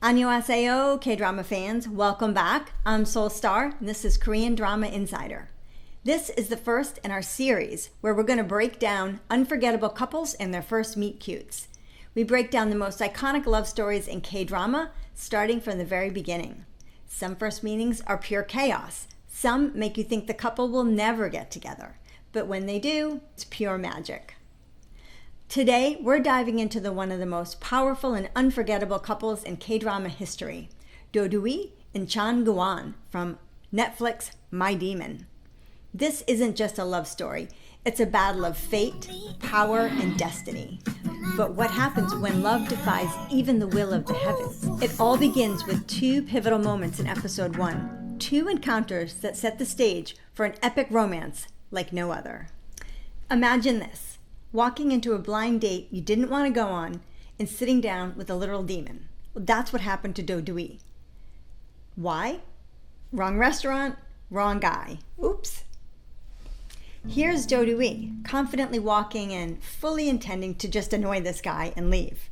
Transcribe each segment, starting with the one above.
Annyeonghaseyo, K-drama fans. Welcome back. I'm Seoul Star, and this is Korean Drama Insider. This is the first in our series where we're going to break down unforgettable couples and their first meet-cutes. We break down the most iconic love stories in K-drama, starting from the very beginning. Some first meetings are pure chaos. Some make you think the couple will never get together. But when they do, it's pure magic. Today, we're diving into one of the most powerful and unforgettable couples in K-drama history, Do Doo-hee and Chan Gwan from Netflix My Demon. This isn't just a love story. It's a battle of fate, power, and destiny. But what happens when love defies even the will of the heavens? It all begins with two pivotal moments in episode 1, two encounters that set the stage for an epic romance like no other. Imagine this. Walking into a blind date you didn't want to go on and sitting down with a literal demon. Well, that's what happened to Do Doo-hee. Why? Wrong restaurant, wrong guy. Oops. Here's Do Doo-hee, confidently walking in, fully intending to just annoy this guy and leave.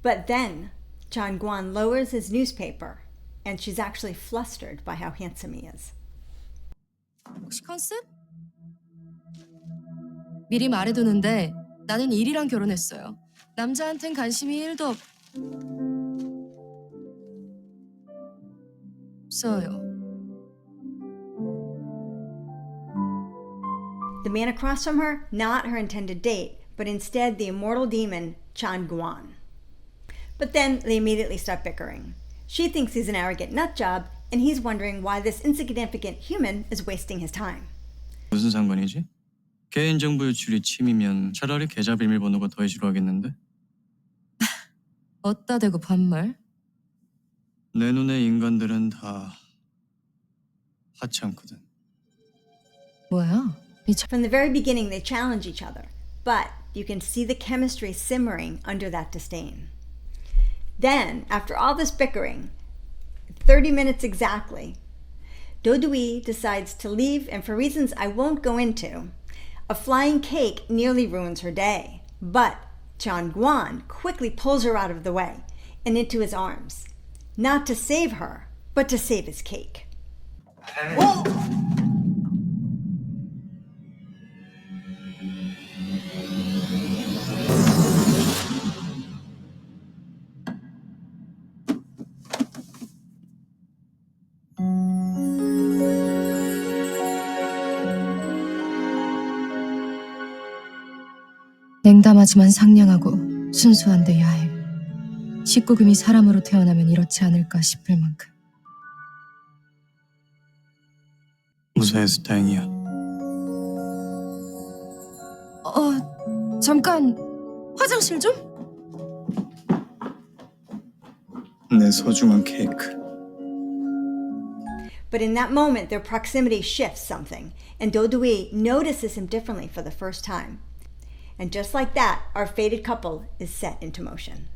But then Chan Gwan lowers his newspaper and she's actually flustered by how handsome he is. 혹시 컨셉? 미리 말해두는데 나는 일이랑 결혼했어요. 남자한텐 관심이 1도 없어요. The man across from her, not her intended date, but instead the immortal demon, Chan Gwan. But then they immediately start bickering. She thinks he's an arrogant nutjob, and he's wondering why this insignificant human is wasting his time. 무슨 상관이지? 개인정보 유출이 침이면 차라리 계좌 비밀번호가 더 해지루하겠는데? 어따 대고 반말? 내 눈에 인간들은 다 하찮거든. 뭐야? From the very beginning, they challenge each other, but you can see the chemistry simmering under that disdain. Then, after all this bickering, 30 minutes exactly, Do Doo-hee decides to leave, and for reasons I won't go into, a flying cake nearly ruins her day. But Chan Gwan quickly pulls her out of the way and into his arms, not to save her, but to save his cake. Whoa! 냉담하지만 상냥하고 순수한데 야해. 19금이 사람으로 태어나면 이렇지 않을까 싶을 만큼. 무사해서 다행이야. 잠깐 화장실 좀? 내 소중한 케이크. But in that moment, their proximity shifts something, and Do Doo-hee notices him differently for the first time. And just like that, our fated couple is set into motion.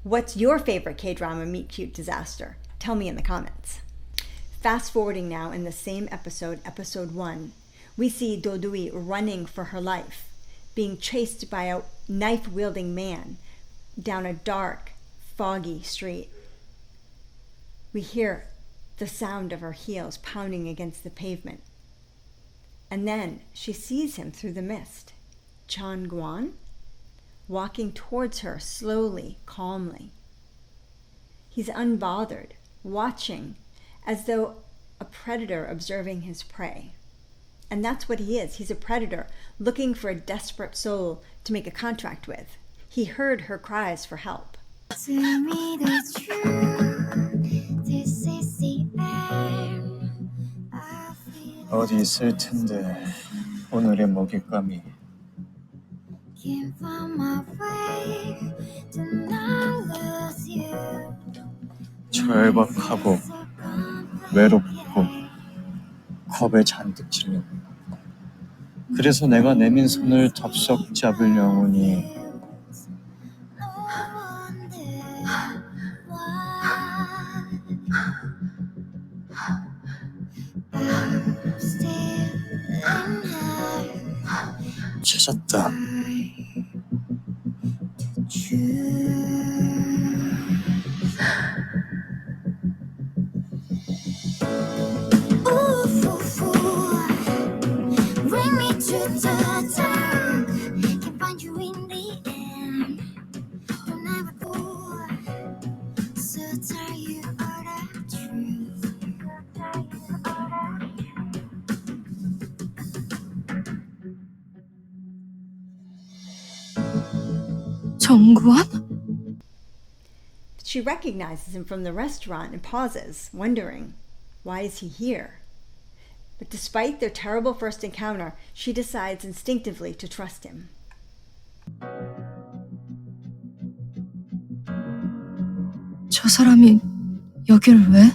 What's your favorite K-drama meet-cute disaster? Tell me in the comments. Fast forwarding now in the same episode, episode 1, we see Do Doo-hee running for her life, being chased by a knife-wielding man down a dark, foggy street. We hear the sound of her heels pounding against the pavement. And then she sees him through the mist. Chan Gwan, walking towards her slowly, calmly. He's unbothered, watching as though a predator observing his prey. And that's what he is. He's a predator looking for a desperate soul to make a contract with. He heard her cries for help. 어디 있을 텐데 오늘의 먹잇감이. 절박하고 외롭고 겁에 잔뜩 질린. 그래서 내가 내민 손을 덥석 잡을 영혼이 찾았다. tell you all the truth. 정구원? She recognizes him from the restaurant and pauses, wondering, why is he here? But despite their terrible first encounter, she decides instinctively to trust him. 저 사람이 여길 왜?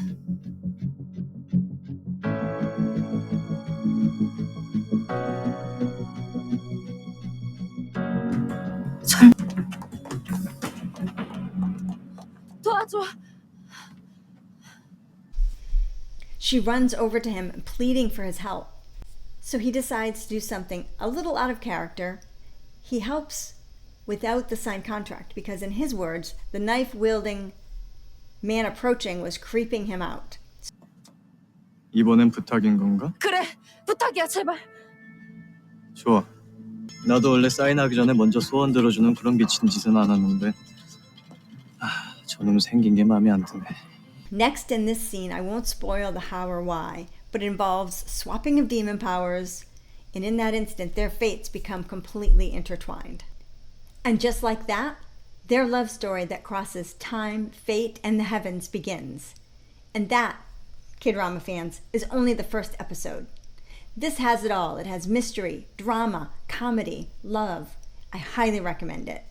설... 도와줘! She runs over to him, pleading for his help. So he decides to do something a little out of character. He helps without the signed contract because, in his words, the knife-wielding man approaching was creeping him out. 이번엔 부탁인 건가? 그래! 부탁이야, 제발! 좋아. 나도 원래 사인하기 전에 먼저 소원 들어주는 그런 미친 짓은 안 하는데 저놈 생긴 게 마음에 안 드네. Next in this scene, I won't spoil the how or why, but it involves swapping of demon powers, and in that instant, their fates become completely intertwined. And just like that, their love story that crosses time, fate, and the heavens begins. And that, K-drama fans, is only the first episode. This has it all. It has mystery, drama, comedy, love. I highly recommend it.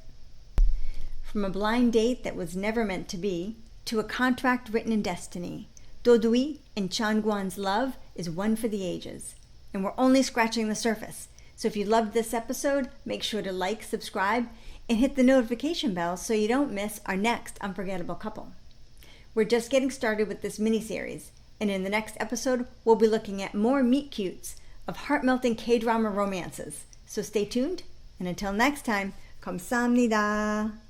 From a blind date that was never meant to be, to a contract written in destiny, Dodui and Changguan's love is one for the ages. And we're only scratching the surface. So if you loved this episode, make sure to like, subscribe, and hit the notification bell so you don't miss our next unforgettable couple. We're just getting started with this miniseries, and in the next episode, we'll be looking at more meet-cutes of heart-melting K-drama romances. So stay tuned, and until next time, 감사합니다.